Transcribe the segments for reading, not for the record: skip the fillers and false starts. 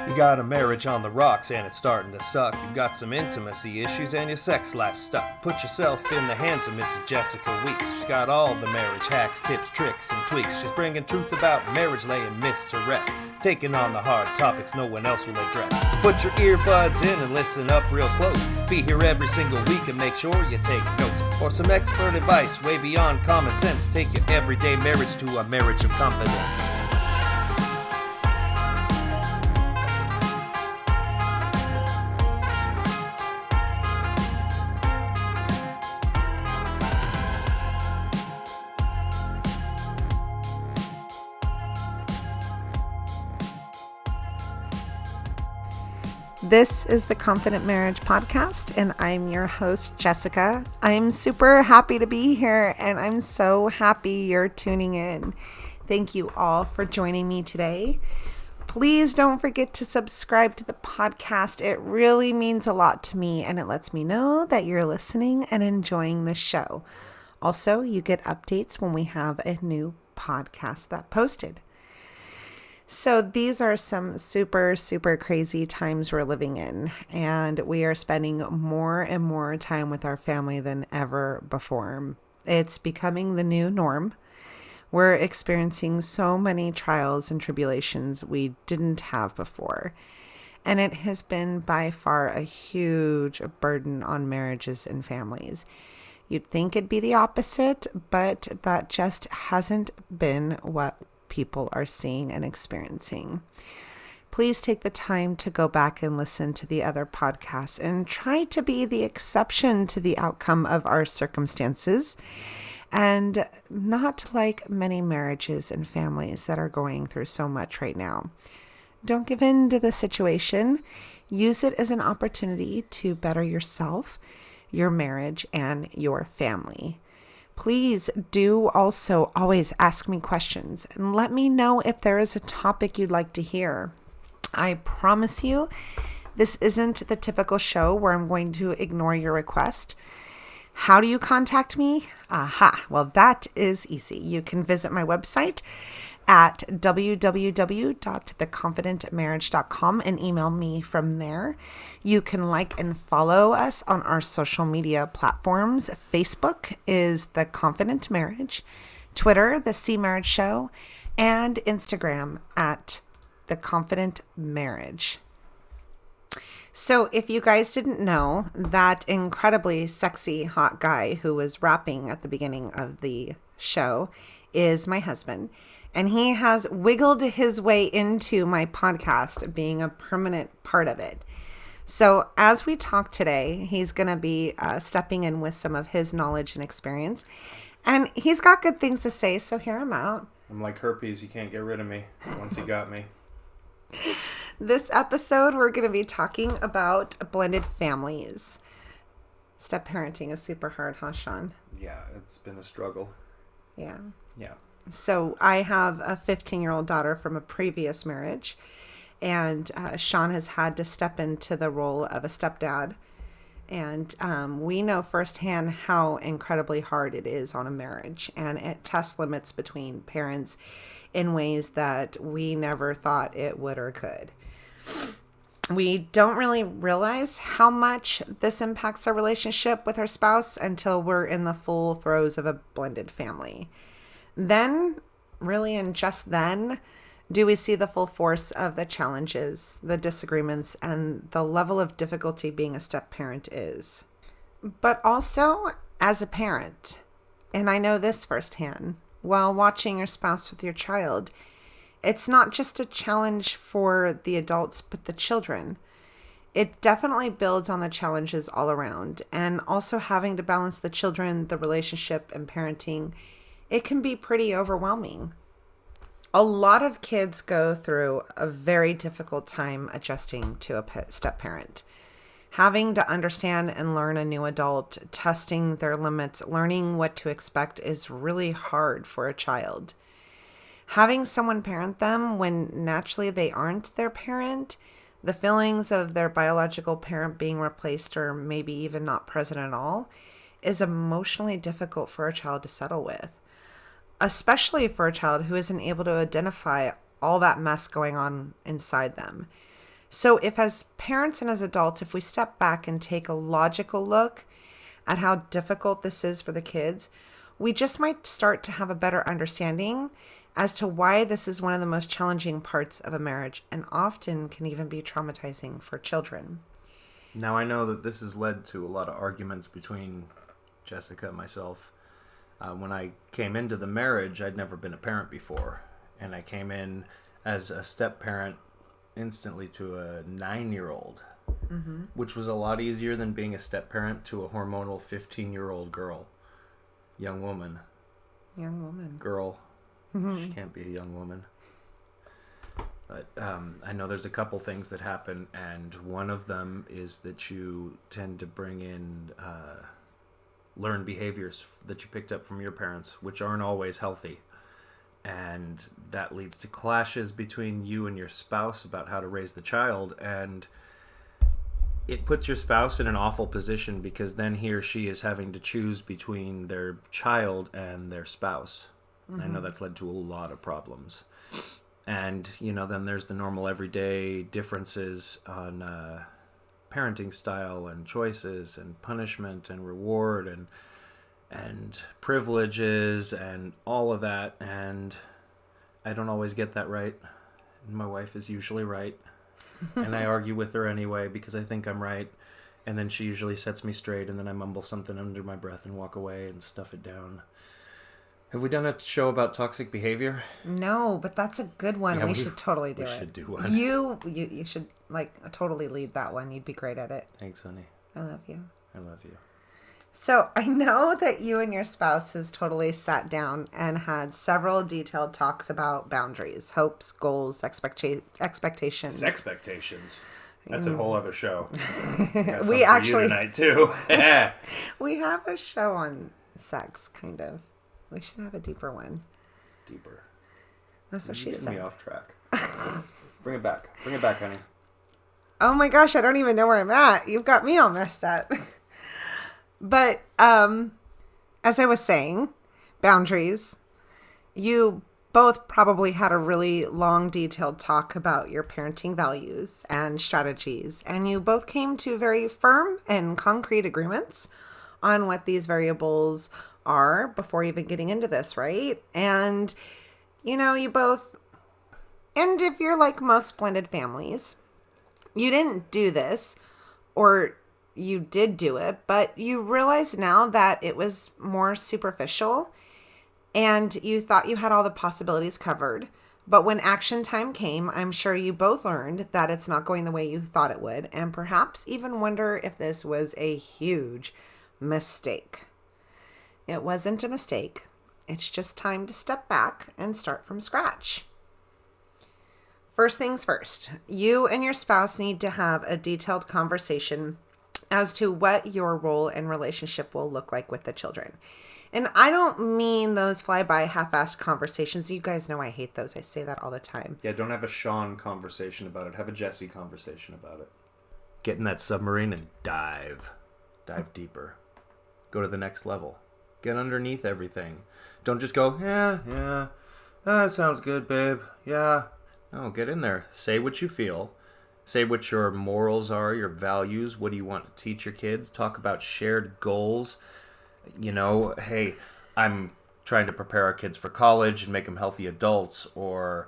You got a marriage on the rocks and it's starting to suck. You got some intimacy issues and your sex life stuck. Put yourself in the hands of Mrs. Jessica Weeks. She's got all the marriage hacks, tips, tricks, and tweaks. She's bringing truth about marriage, laying myths to rest. Taking on the hard topics no one else will address. Put your earbuds in and listen up real close. Be here every single week and make sure you take notes. For some expert advice way beyond common sense. Take your everyday marriage to a marriage of confidence. This is the Confident Marriage Podcast, and I'm your host, Jessica. I'm super happy to be here, and I'm so happy you're tuning in. Thank you all for joining me today. Please don't forget to subscribe to the podcast. It really means a lot to me, and it lets me know that you're listening and enjoying the show. Also, you get updates when we have a new podcast that posted. So these are some super crazy times we're living in, and we are spending more and more time with our family than ever before. It's becoming the new norm. We're experiencing so many trials and tribulations we didn't have before, and it has been by far a huge burden on marriages and families. You'd think it'd be the opposite, but that just hasn't been what people are seeing and experiencing. Please take the time to go back and listen to the other podcasts and try to be the exception to the outcome of our circumstances, and not like many marriages and families that are going through so much right now. Don't give in to the situation. Use it as an opportunity to better yourself, your marriage, and your family. Please do also always ask me questions and let me know if there is a topic you'd like to hear. I promise you, this isn't the typical show where I'm going to ignore your request. How do you contact me? Well, that is easy. You can visit my website at www.theconfidentmarriage.com and email me from there. You can like and follow us on our social media platforms. Facebook is The Confident Marriage, Twitter, The C Marriage Show, and Instagram at The Confident Marriage. So if you guys didn't know, that incredibly sexy, hot guy who was rapping at the beginning of the show is my husband. And he has wiggled his way into my podcast, being a permanent part of it. So as we talk today, he's going to be stepping in with some of his knowledge and experience. And he's got good things to say, so hear him out. I'm like herpes, you can't get rid of me once you got me. This episode, we're going to be talking about blended families. Step parenting is super hard, huh, Sean? Yeah, it's been a struggle. Yeah. So I have a 15-year-old daughter from a previous marriage, and Sean has had to step into the role of a stepdad. And we know firsthand how incredibly hard it is on a marriage, and it tests limits between parents in ways that we never thought it would or could. We don't really realize how much this impacts our relationship with our spouse until we're in the full throes of a blended family. Then, really, and just then, do we see the full force of the challenges, the disagreements, and the level of difficulty being a step parent is. But also, as a parent, and I know this firsthand, while watching your spouse with your child, it's not just a challenge for the adults, but the children. It definitely builds on the challenges all around, and also having to balance the children, the relationship, and parenting, it can be pretty overwhelming. A lot of kids go through a very difficult time adjusting to a step parent. Having to understand and learn a new adult, testing their limits, learning what to expect is really hard for a child. Having someone parent them when naturally they aren't their parent, the feelings of their biological parent being replaced or maybe even not present at all, is emotionally difficult for a child to settle with. Especially for a child who isn't able to identify all that mess going on inside them. So if as parents and as adults, if we step back and take a logical look at how difficult this is for the kids, we just might start to have a better understanding as to why this is one of the most challenging parts of a marriage and often can even be traumatizing for children. Now, I know that this has led to a lot of arguments between Jessica and myself. When I came into the marriage, I'd never been a parent before. And I came in as a step-parent instantly to a 9-year-old, which was a lot easier than being a step-parent to a hormonal 15-year-old girl. Young woman. Girl. She can't be a young woman. But I know there's a couple things that happen, and one of them is that you tend to bring in learned behaviors that you picked up from your parents, which aren't always healthy. And that leads to clashes between you and your spouse about how to raise the child, and it puts your spouse in an awful position because then he or she is having to choose between their child and their spouse. I know that's led to a lot of problems. And, then there's the normal everyday differences on parenting style and choices and punishment and reward and privileges and all of that. And I don't always get that right. And my wife is usually right. And I argue with her anyway because I think I'm right. And then she usually sets me straight, and then I mumble something under my breath and walk away and stuff it down. Have we done a show about toxic behavior? No, but that's a good one. Yeah, we should totally do it. We should do one. You should totally lead that one. You'd be great at it. Thanks, honey. I love you. I love you. So I know that you and your spouse has totally sat down and had several detailed talks about boundaries, hopes, goals, expectations. Expectations. That's a whole other show. We actually tonight too. We have a show on sex, kind of. We should have a deeper one. Deeper. That's what she said. said. Me off track. Bring it back. Bring it back, honey. Oh my gosh, I don't even know where I'm at. You've got me all messed up. But as I was saying, boundaries. You both probably had a really long, detailed talk about your parenting values and strategies. And you both came to very firm and concrete agreements on what these variables are before even getting into this, right? And, you both, and if you're like most blended families, you didn't do this, or you did do it, but you realize now that it was more superficial and you thought you had all the possibilities covered. But when action time came, I'm sure you both learned that it's not going the way you thought it would, and perhaps even wonder if this was a huge mistake. It wasn't a mistake. It's just time to step back and start from scratch. First things first, you and your spouse need to have a detailed conversation as to what your role and relationship will look like with the children. And I don't mean those fly-by half-assed conversations. You guys know I hate those. I say that all the time. Yeah, don't have a Sean conversation about it. Have a Jesse conversation about it. Get in that submarine and dive. Dive deeper. Go to the next level. Get underneath everything. Don't just go, yeah, that sounds good, babe. Yeah. No, get in there. Say what you feel. Say what your morals are, your values. What do you want to teach your kids? Talk about shared goals. Hey, I'm trying to prepare our kids for college and make them healthy adults, or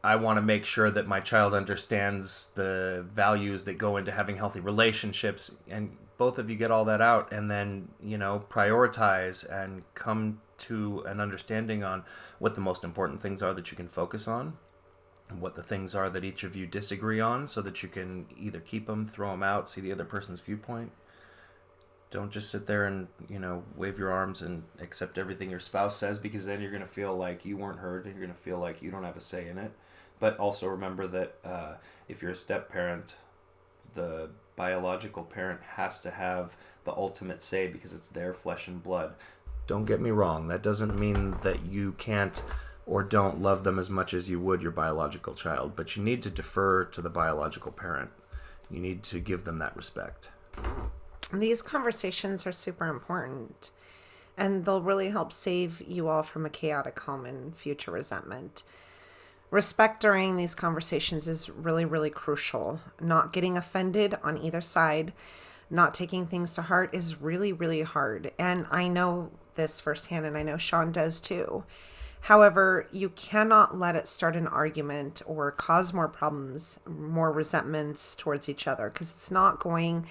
I want to make sure that my child understands the values that go into having healthy relationships. And both of you get all that out, and then, prioritize and come to an understanding on what the most important things are that you can focus on, and what the things are that each of you disagree on, so that you can either keep them, throw them out, see the other person's viewpoint. Don't just sit there and, wave your arms and accept everything your spouse says, because then you're going to feel like you weren't heard, and you're going to feel like you don't have a say in it. But also remember that if you're a step-parent, the biological parent has to have the ultimate say because it's their flesh and blood. Don't get me wrong. That doesn't mean that you can't or don't love them as much as you would your biological child, but you need to defer to the biological parent. You need to give them that respect. These conversations are super important, and they'll really help save you all from a chaotic home and future resentment. Respect during these conversations is really, really crucial. Not getting offended on either side, not taking things to heart is really, really hard. And I know this firsthand, and I know Sean does too. However, you cannot let it start an argument or cause more problems, more resentments towards each other, because it's not going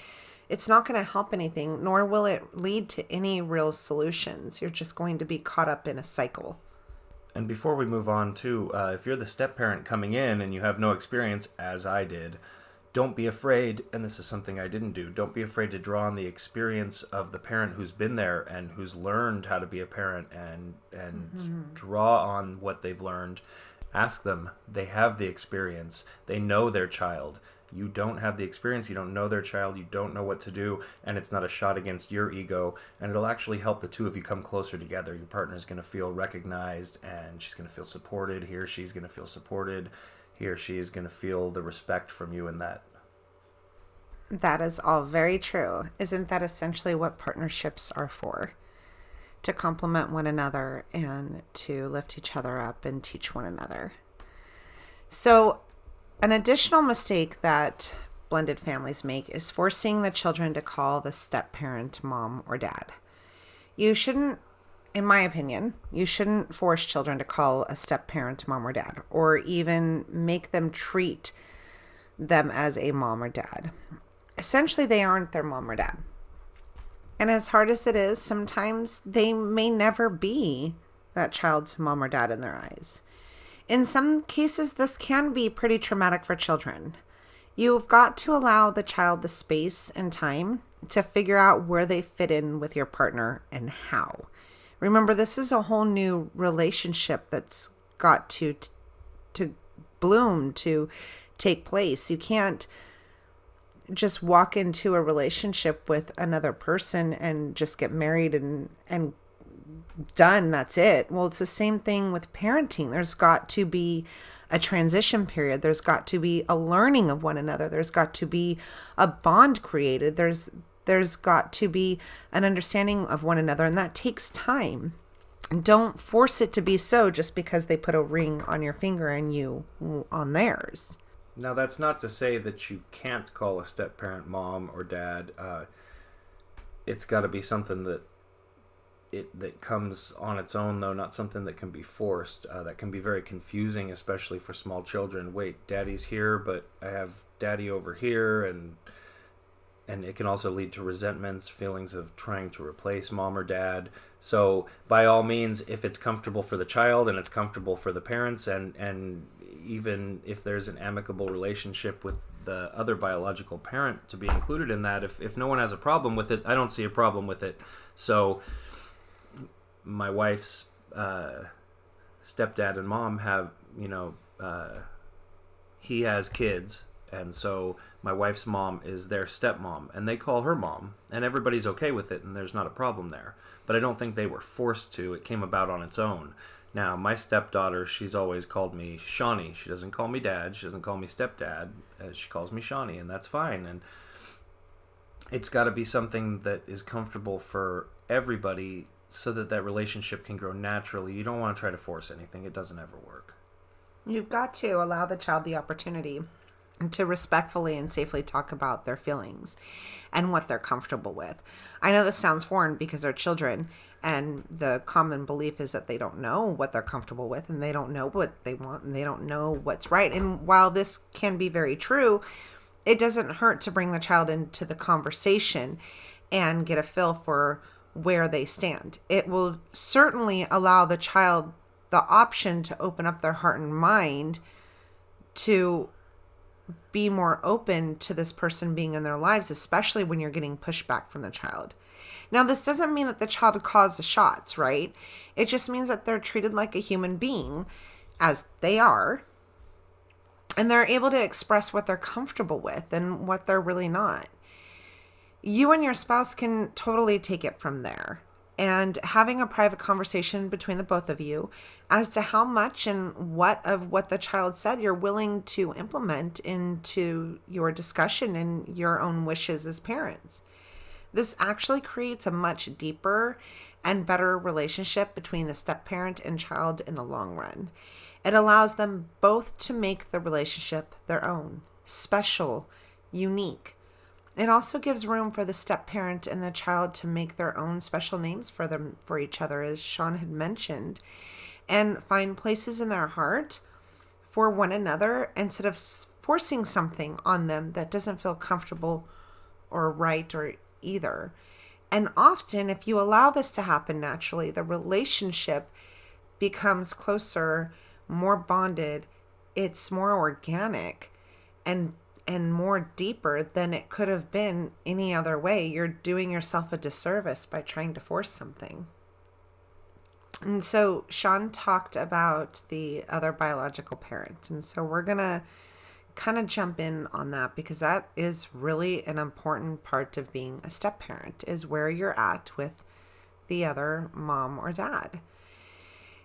to help anything, nor will it lead to any real solutions. You're just going to be caught up in a cycle. And before we move on too, if you're the step parent coming in and you have no experience, as I did, don't be afraid, and this is something I didn't do, don't be afraid to draw on the experience of the parent who's been there and who's learned how to be a parent, and draw on what they've learned. Ask them. They have the experience. They know their child. You don't have the experience. You don't know their child. You don't know what to do, and it's not a shot against your ego, and it'll actually help the two of you come closer together. Your partner's going to feel recognized, and she's going to feel supported. He or she's going to feel supported. He or she is going to feel the respect from you in that. That is all very true. Isn't that essentially what partnerships are for? To complement one another and to lift each other up and teach one another. So, an additional mistake that blended families make is forcing the children to call the step parent mom or dad. You shouldn't, in my opinion, you shouldn't force children to call a step parent mom or dad, or even make them treat them as a mom or dad. Essentially, they aren't their mom or dad. And as hard as it is, sometimes they may never be that child's mom or dad in their eyes. In some cases, this can be pretty traumatic for children. You've got to allow the child the space and time to figure out where they fit in with your partner and how. Remember, this is a whole new relationship that's got to bloom, to take place. You can't just walk into a relationship with another person and just get married and done. That's it. Well, it's the same thing with parenting. There's got to be a transition period. There's got to be a learning of one another. There's got to be a bond created. There's got to be an understanding of one another, and that takes time. Don't force it to be so just because they put a ring on your finger and you on theirs. Now, that's not to say that you can't call a step parent mom or dad. It's got to be something that comes on its own, though, not something that can be forced. That can be very confusing, especially for small children. Wait, daddy's here, but I have daddy over here, and it can also lead to resentments, feelings of trying to replace mom or dad. So by all means, if it's comfortable for the child and it's comfortable for the parents, and even if there's an amicable relationship with the other biological parent to be included in that, if no one has a problem with it, I don't see a problem with it. So my wife's stepdad and mom have, he has kids, and so my wife's mom is their stepmom, and they call her mom, and everybody's okay with it, and there's not a problem there. But I don't think they were forced to. It came about on its own. Now, my stepdaughter, she's always called me Shawnee. She doesn't call me dad. She doesn't call me stepdad. She calls me Shawnee, and that's fine. And it's got to be something that is comfortable for everybody so that relationship can grow naturally. You don't want to try to force anything. It doesn't ever work. You've got to allow the child the opportunity to respectfully and safely talk about their feelings and what they're comfortable with. I know this sounds foreign because they're children, and the common belief is that they don't know what they're comfortable with, and they don't know what they want, and they don't know what's right. And while this can be very true, it doesn't hurt to bring the child into the conversation and get a feel for where they stand. It will certainly allow the child the option to open up their heart and mind to be more open to this person being in their lives, especially when you're getting pushback from the child. Now, this doesn't mean that the child calls the shots, right? It just means that they're treated like a human being, as they are, and they're able to express what they're comfortable with and what they're really not. You and your spouse can totally take it from there, and having a private conversation between the both of you as to how much and what of what the child said you're willing to implement into your discussion and your own wishes as parents. This actually creates a much deeper and better relationship between the step-parent and child in the long run. It allows them both to make the relationship their own, special, unique. It also gives room for the step-parent and the child to make their own special names for each other, as Sean had mentioned, and find places in their heart for one another instead of forcing something on them that doesn't feel comfortable or right or either. And often, if you allow this to happen naturally, the relationship becomes closer, more bonded, it's more organic and more deeper than it could have been any other way. You're doing yourself a disservice by trying to force something. And so Sean talked about the other biological parent. And so we're going to kind of jump in on that, because that is really an important part of being a step parent, is where you're at with the other mom or dad.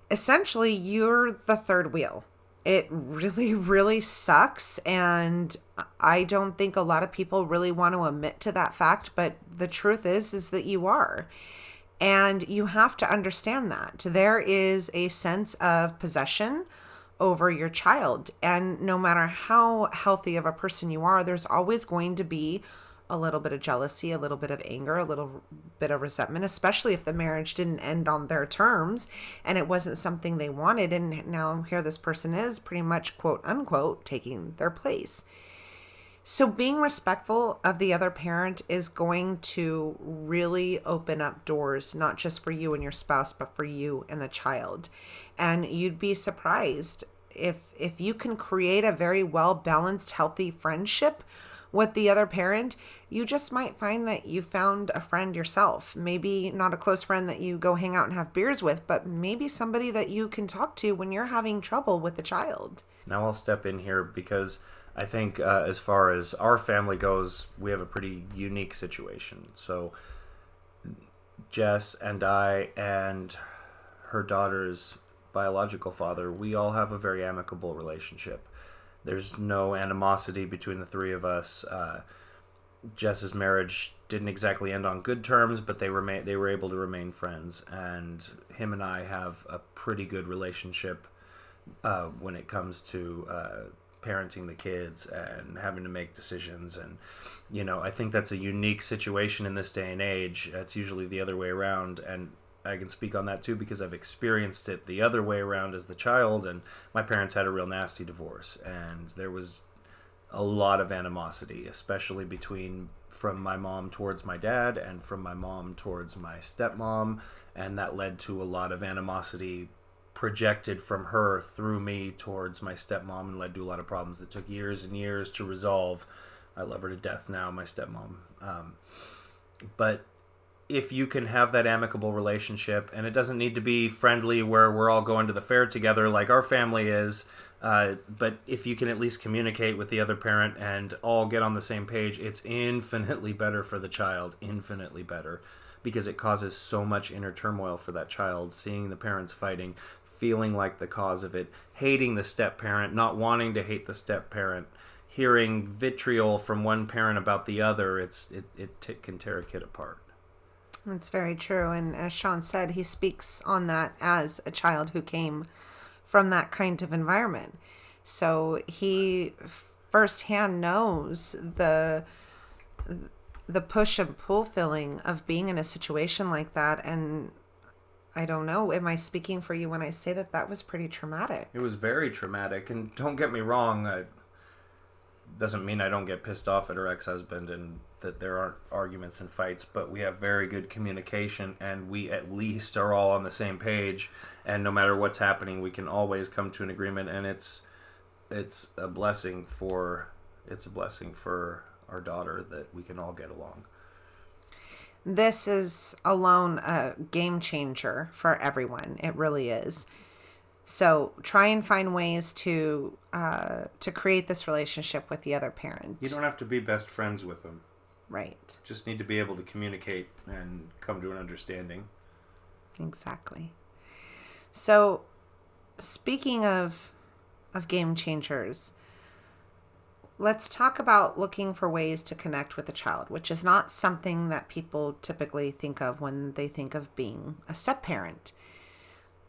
Essentially, you're the third wheel. It really, really sucks. And I don't think a lot of people really want to admit to that fact. But the truth is that you are. And you have to understand that. There is a sense of possession over your child. And no matter how healthy of a person you are, there's always going to be a little bit of jealousy, a little bit of anger, a little bit of resentment, especially if the marriage didn't end on their terms and it wasn't something they wanted. And now here this person is pretty much, quote unquote, taking their place. So being respectful of the other parent is going to really open up doors, not just for you and your spouse, but for you and the child. And you'd be surprised if you can create a very well-balanced, healthy friendship with the other parent. You just might find that you found a friend yourself. Maybe not a close friend that you go hang out and have beers with, but maybe somebody that you can talk to when you're having trouble with the child. Now I'll step in here because I think as far as our family goes, we have a pretty unique situation. So Jess and I and her daughter's biological father, we all have a very amicable relationship. There's no animosity between the three of us. Jess's marriage didn't exactly end on good terms, but they were able to remain friends. And him and I have a pretty good relationship when it comes to parenting the kids and having to make decisions. And I think that's a unique situation in this day and age. It's usually the other way around, and I can speak on that too because I've experienced it the other way around as the child. And my parents had a real nasty divorce, and there was a lot of animosity, especially from my mom towards my dad and from my mom towards my stepmom, and that led to a lot of animosity projected from her through me towards my stepmom, and led to a lot of problems that took years and years to resolve. I love her to death now, my stepmom. But if you can have that amicable relationship, and it doesn't need to be friendly where we're all going to the fair together like our family is, but if you can at least communicate with the other parent and all get on the same page, it's infinitely better for the child, infinitely better, because it causes so much inner turmoil for that child, seeing the parents fighting, feeling like the cause of it, hating the step-parent, not wanting to hate the step-parent, hearing vitriol from one parent about the other. It can tear a kid apart. That's very true. And as Sean said, he speaks on that as a child who came from that kind of environment. So he firsthand knows the push and pull feeling of being in a situation like that. And I don't know, am I speaking for you when I say that was pretty traumatic? It was very traumatic. And don't get me wrong, doesn't mean I don't get pissed off at her ex-husband and that there aren't arguments and fights, but we have very good communication, and we at least are all on the same page, and no matter what's happening, we can always come to an agreement, and it's a blessing for our daughter that we can all get along. This is alone a game changer for everyone. It really is. So try and find ways to create this relationship with the other parent. You don't have to be best friends with them. Right. Just need to be able to communicate and come to an understanding. Exactly. So speaking of game changers, let's talk about looking for ways to connect with a child, which is not something that people typically think of when they think of being a step parent.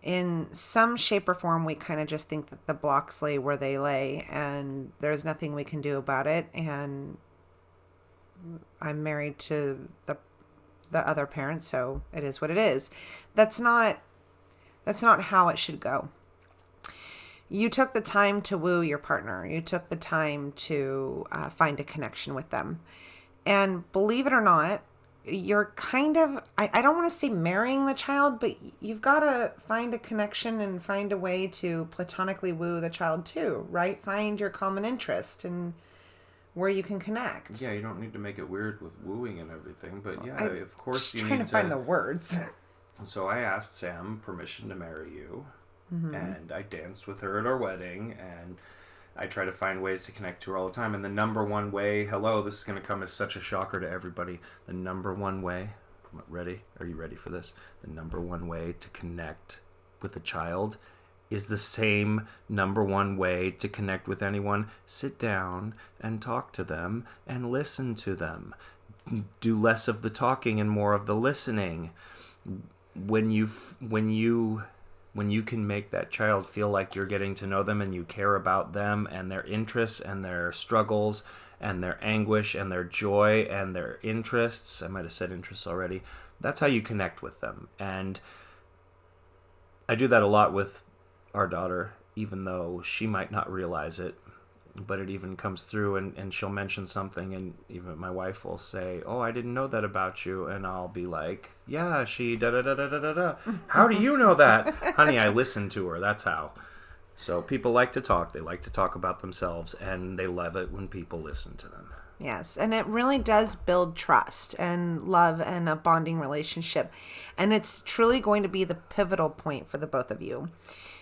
In some shape or form, we kind of just think that the blocks lay where they lay and there's nothing we can do about it. And I'm married to the other parent, so it is what it is. That's not how it should go. You took the time to woo your partner. You took the time to find a connection with them. And believe it or not, you're kind of, I don't want to say marrying the child, but you've got to find a connection and find a way to platonically woo the child too, right? Find your common interest and where you can connect. Yeah, you don't need to make it weird with wooing and everything, but yeah, of course you need to... trying to find the words. So I asked Sam permission to marry you. And I danced with her at our wedding, and I try to find ways to connect to her all the time. And the number one way, this is going to come as such a shocker to everybody. The number one way, ready? Are you ready for this? The number one way to connect with a child is the same number one way to connect with anyone. Sit down and talk to them and listen to them. Do less of the talking and more of the listening. When you can make that child feel like you're getting to know them and you care about them and their interests and their struggles and their anguish and their joy and their interests, I might have said interests already, that's how you connect with them. And I do that a lot with our daughter, even though she might not realize it, but it even comes through and she'll mention something and even my wife will say, oh, I didn't know that about you. And I'll be like, yeah, she da-da-da-da-da-da-da. How do you know that? Honey, I listened to her. That's how. So people like to talk. They like to talk about themselves and they love it when people listen to them. Yes, and it really does build trust and love and a bonding relationship. And it's truly going to be the pivotal point for the both of you.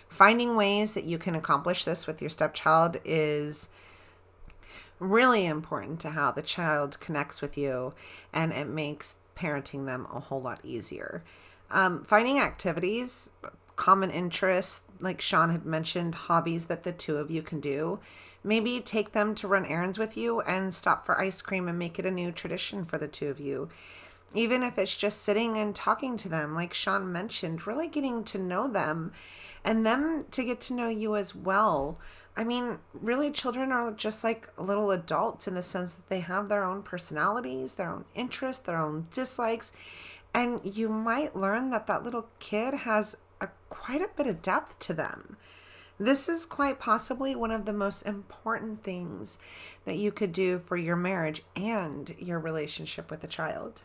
Finding ways that you can accomplish this with your stepchild is really important to how the child connects with you, and it makes parenting them a whole lot easier. Finding activities, common interests, like Sean had mentioned, hobbies that the two of you can do. Maybe take them to run errands with you and stop for ice cream and make it a new tradition for the two of you. Even if it's just sitting and talking to them, like Sean mentioned, really getting to know them and them to get to know you as well. I mean, really, children are just like little adults in the sense that they have their own personalities, their own interests, their own dislikes. And you might learn that that little kid has quite a bit of depth to them. This is quite possibly one of the most important things that you could do for your marriage and your relationship with a child.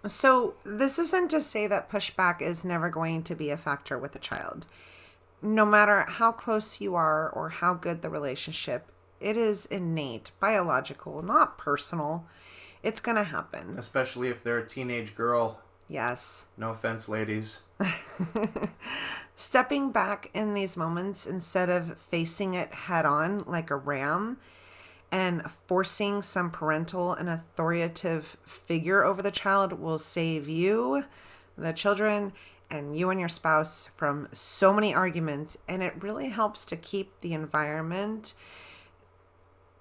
So this isn't to say that pushback is never going to be a factor with a child. No matter how close you are or how good the relationship, it is innate, biological, not personal. It's going to happen. Especially if they're a teenage girl. Yes. No offense, ladies. Stepping back in these moments instead of facing it head on like a ram and forcing some parental and authoritative figure over the child will save you, the children, and you and your spouse from so many arguments. And it really helps to keep the environment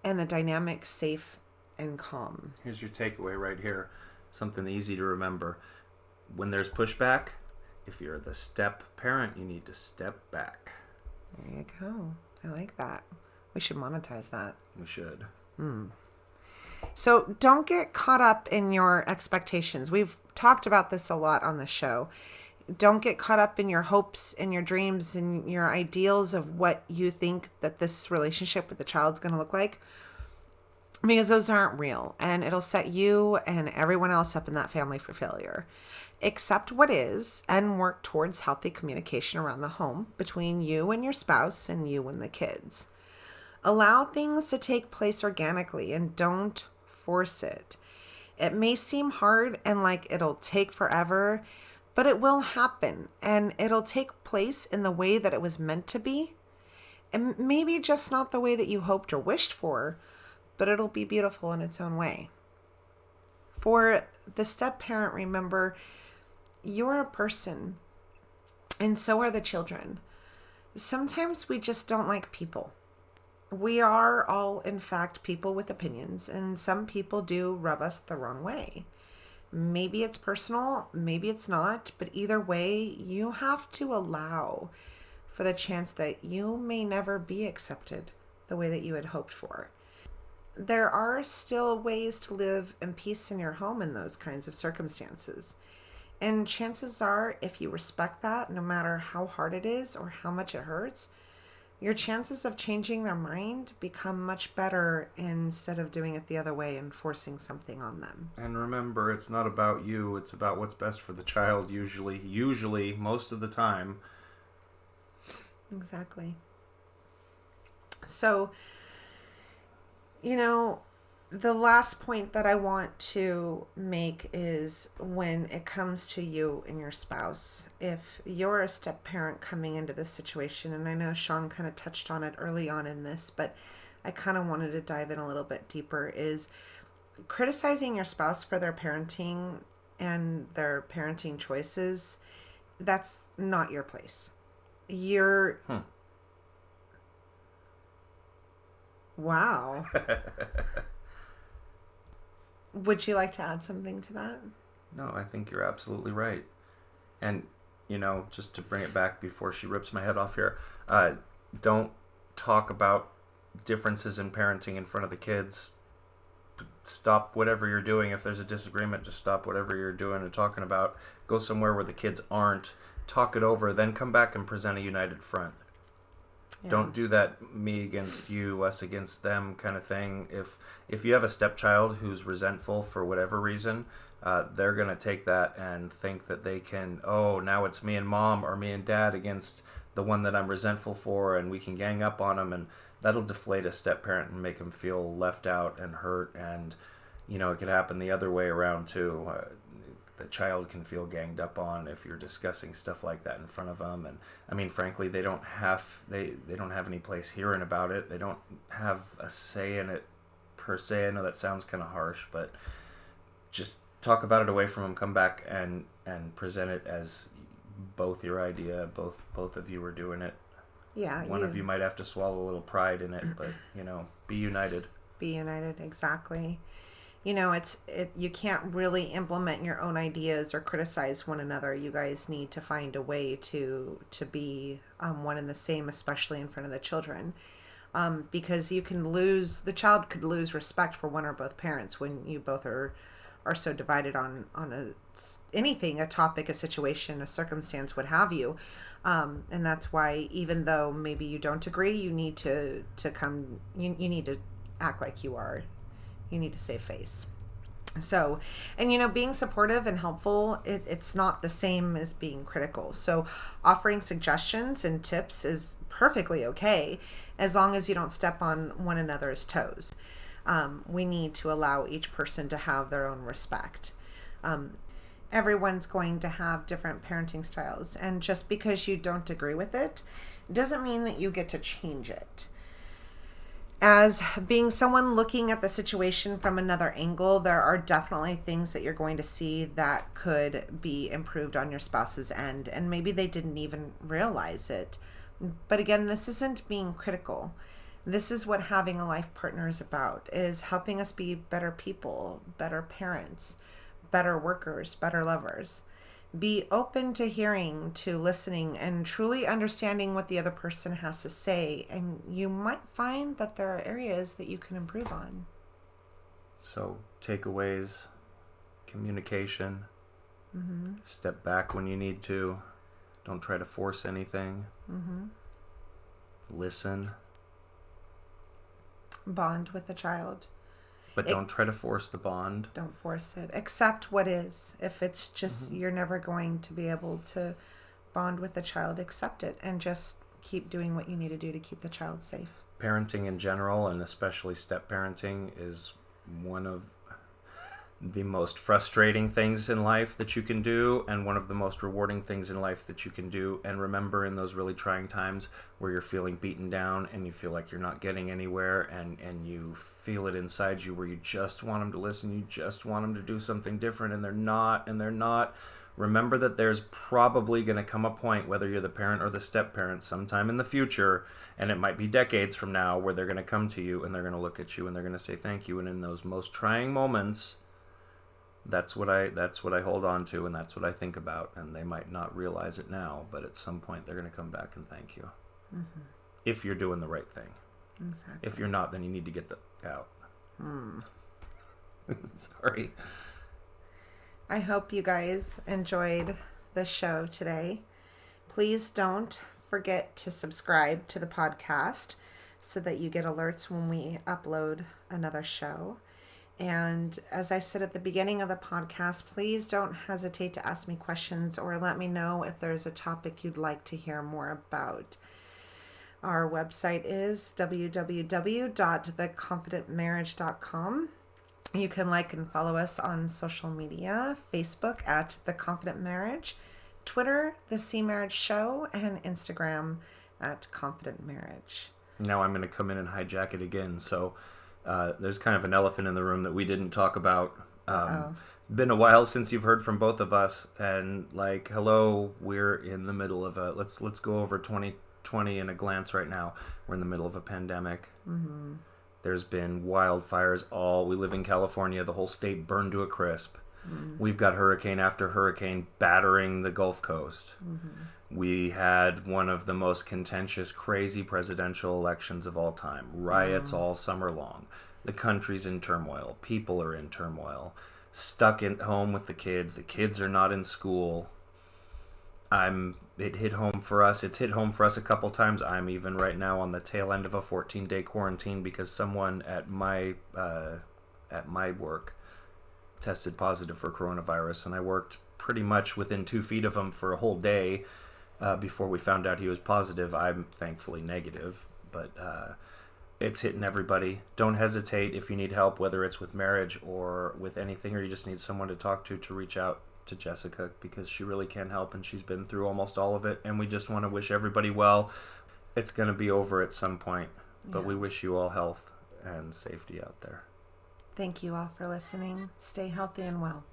and the dynamic safe and calm. Here's your takeaway right here. Something easy to remember. When there's pushback, if you're the step parent, you need to step back. There you go. I like that. We should monetize that. We should. So don't get caught up in your expectations. We've talked about this a lot on the show. Don't get caught up in your hopes and your dreams and your ideals of what you think that this relationship with the child's going to look like, because those aren't real, and it'll set you and everyone else up in that family for failure. Accept what is and work towards healthy communication around the home between you and your spouse and you and the kids. Allow things to take place organically and don't force it. It may seem hard and like it'll take forever, but it will happen, and it'll take place in the way that it was meant to be, and maybe just not the way that you hoped or wished for, but it'll be beautiful in its own way. For the step parent, remember, you're a person, and so are the children. Sometimes we just don't like people. We are all, in fact, people with opinions, and some people do rub us the wrong way. Maybe it's personal, maybe it's not, but either way, you have to allow for the chance that you may never be accepted the way that you had hoped for. There are still ways to live in peace in your home in those kinds of circumstances. And chances are, if you respect that, no matter how hard it is or how much it hurts, your chances of changing their mind become much better instead of doing it the other way and forcing something on them. And remember, it's not about you, it's about what's best for the child, usually, most of the time. Exactly. So, the last point that I want to make is when it comes to you and your spouse, if you're a step parent coming into this situation, and I know Sean kind of touched on it early on in this, but I kind of wanted to dive in a little bit deeper, is criticizing your spouse for their parenting and their parenting choices. That's not your place. Wow. Would you like to add something to that? No, I think you're absolutely right. And, just to bring it back before she rips my head off here, don't talk about differences in parenting in front of the kids. Stop whatever you're doing. If there's a disagreement, just stop whatever you're doing and talking about. Go somewhere where the kids aren't. Talk it over, then come back and present a united front. Yeah. Don't do that me against you, us against them kind of thing. If you have a stepchild who's resentful for whatever reason, they're going to take that and think that they can, now it's me and mom or me and dad against the one that I'm resentful for, and we can gang up on them, and that'll deflate a step-parent and make them feel left out and hurt. And, it could happen the other way around too. The child can feel ganged up on if you're discussing stuff like that in front of them. And I mean, frankly, they don't have any place hearing about it. They don't have a say in it per se. I know that sounds kind of harsh, but just talk about it away from them. Come back and present it as both your idea. Both of you are doing it. Yeah. One of you might have to swallow a little pride in it, but be united. Be united, exactly. You can't really implement your own ideas or criticize one another. You guys need to find a way to be one and the same, especially in front of the children, because the child could lose respect for one or both parents when you both are so divided on anything, a topic, a situation, a circumstance, what have you. And that's why, even though maybe you don't agree, you need to come. You need to act like you are. You need to save face. So, and being supportive and helpful, it's not the same as being critical. So offering suggestions and tips is perfectly okay, as long as you don't step on one another's toes. We need to allow each person to have their own respect. Everyone's going to have different parenting styles, and just because you don't agree with it doesn't mean that you get to change it. As being someone looking at the situation from another angle, there are definitely things that you're going to see that could be improved on your spouse's end, and maybe they didn't even realize it. But again, this isn't being critical. This is what having a life partner is about, is helping us be better people, better parents, better workers, better lovers. Be open to hearing, to listening, and truly understanding what the other person has to say. And you might find that there are areas that you can improve on. So, takeaways, communication, step back when you need to. Don't try to force anything. Listen. Bond with the child. But don't try to force the bond. Don't force it. Accept what is. If it's just you're never going to be able to bond with the child, accept it and just keep doing what you need to do to keep the child safe. Parenting in general, and especially step parenting, is one of the most frustrating things in life that you can do and one of the most rewarding things in life that you can do. And remember, in those really trying times where you're feeling beaten down and you feel like you're not getting anywhere, and you feel it inside you where you just want them to listen, you just want them to do something different, and they're not, remember that there's probably going to come a point, whether you're the parent or the step-parent, sometime in the future, and it might be decades from now, where they're going to come to you and they're going to look at you and they're going to say thank you. And in those most trying moments, that's what I hold on to, and that's what I think about. And they might not realize it now, but at some point they're going to come back and thank you. Mm-hmm. If you're doing the right thing. Exactly. If you're not, then you need to get the out. Sorry. I hope you guys enjoyed the show today. Please don't forget to subscribe to the podcast so that you get alerts when we upload another show. And as I said at the beginning of the podcast, please don't hesitate to ask me questions or let me know if there's a topic you'd like to hear more about. Our website is www.theconfidentmarriage.com. You can like and follow us on social media, Facebook at The Confident Marriage, Twitter, The C Marriage Show, and Instagram at Confident Marriage. Now I'm going to come in and hijack it again. So there's kind of an elephant in the room that we didn't talk about. It's been a while since you've heard from both of us, and like, hello, we're in the middle of let's go over 2020 in a glance right now. We're in the middle of a pandemic. Mm-hmm. There's been wildfires we live in California, the whole state burned to a crisp. Mm-hmm. We've got hurricane after hurricane battering the Gulf Coast. Mm-hmm. We had one of the most contentious, crazy presidential elections of all time. Riots all summer long. The country's in turmoil. People are in turmoil. Stuck at home with the kids. The kids are not in school. It hit home for us. It's hit home for us a couple times. I'm even right now on the tail end of a 14-day quarantine because someone at my work tested positive for coronavirus, and I worked pretty much within 2 feet of him for a whole day before we found out he was positive. I'm thankfully negative, but it's hitting everybody. Don't hesitate if you need help, whether it's with marriage or with anything, or you just need someone to talk to reach out to Jessica, because she really can help, and she's been through almost all of it, and we just want to wish everybody well. It's going to be over at some point, but we wish you all health and safety out there. Thank you all for listening. Stay healthy and well.